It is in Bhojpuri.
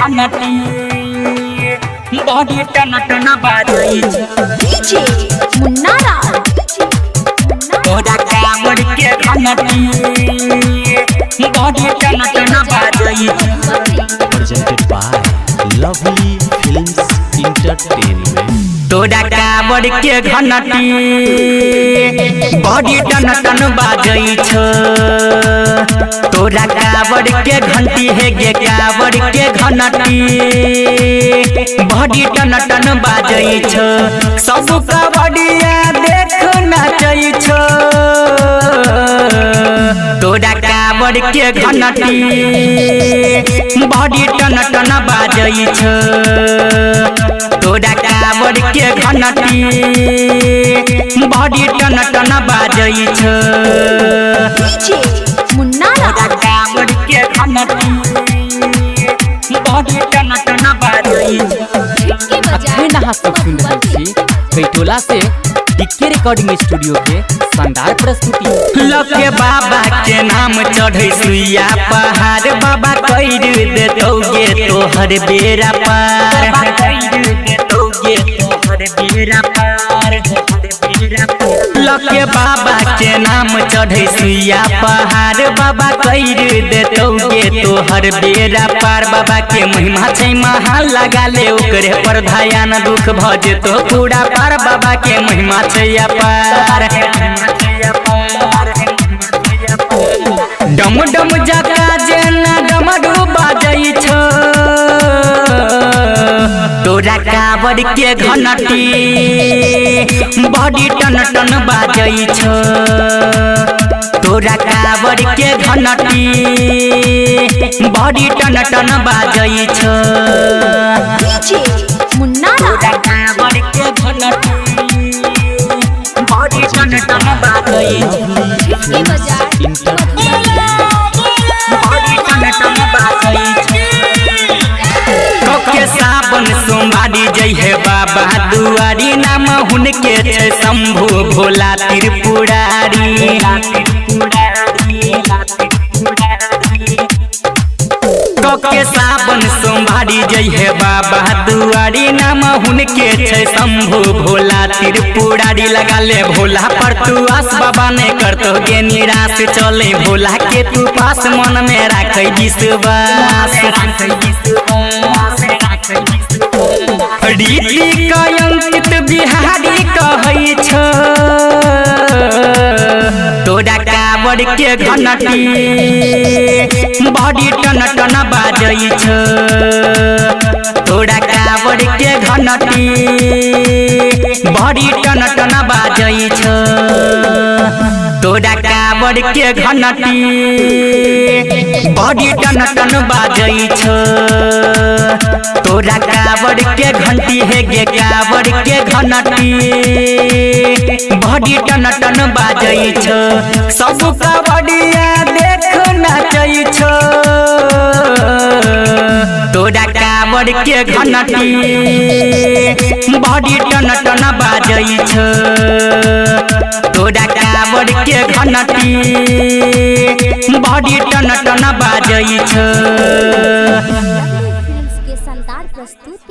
घंटी बॉडी टन टन बाजई डीजे मुन्ना राज तोरा कांवर के घंटी बॉडी टन टन बाजई presented by Lovely Films Entertainment. तोरा कांवर के घंटी बॉडी टन टन बाजई तोरा कांवर के घंटी है गे कांवर के घंटी बॉडी टन टन बाजई सब कांवरिया देख नाचई तोरा कांवर के घंटी बॉडी टन टन बाजई तोरा कांवर के घंटी बॉडी टन टन बाजई डीजे मुन्ना तोरा राज कांवर के घंटी बॉडी टन टन बाजई अखरे नहा सब सुन रहल छी कैटोला से डिक्के रिकॉर्डिंग स्टूडियो के शानदार प्रस्तुति। लके बाबा के नाम चढ़े सुइया पहाड़ बाबा कइर देतौगे तोहर बेरा पार लके बाबा के नाम चढ़े सुइया पहाड़ बाबा कइर देतौगे तोहर बेरा पार बाबा के महिमा छै महान लगा ले ओकरे पर ध्यान दुख भजे तो पूरा पार बाबा के महिमा छै अपार डम डम जका जेना डमरू बाजई तोरा कांवर के घंटी बॉडी टन टन बाजई तोरा कांवर के घंटी बॉडी टन टन बाजई डीजे मुन्ना तोरा राज कांवर के घंटी बॉडी टन टन बाजई के बाजार के सावन सोमवारी जय है बाबा दुआरी नाम हुनके छै शंभु भोला त्रिपुरारी के सावन सोमवारी जय है बाबा दुआरी नाम हुनके छै शंभु भोला त्रिपुरारी लगा ले भोला पर तू आस बाबा ने करतो गे निराश चले भोला के तू पास मन में राखै विश्वास रीति कयंकित बिहारी कहै तोरा कांवर के घंटी बॉडी टन टन बाजई तोरा कांवर के घंटी बॉडी टन टन बाजई तोरा कांवर के घंटी बॉडी टन टन बाजई तोरा कांवर के घंटी है गे कांवर के घंटी बॉडी टन टन बाजई सब कांवरिया देख नाचई तोरा कांवर के घंटी बॉडी टन टन बाजई तोरा कांवर के घंटी बॉडी टन टन बाजई फिल्म्स के शानदार प्रस्तुति।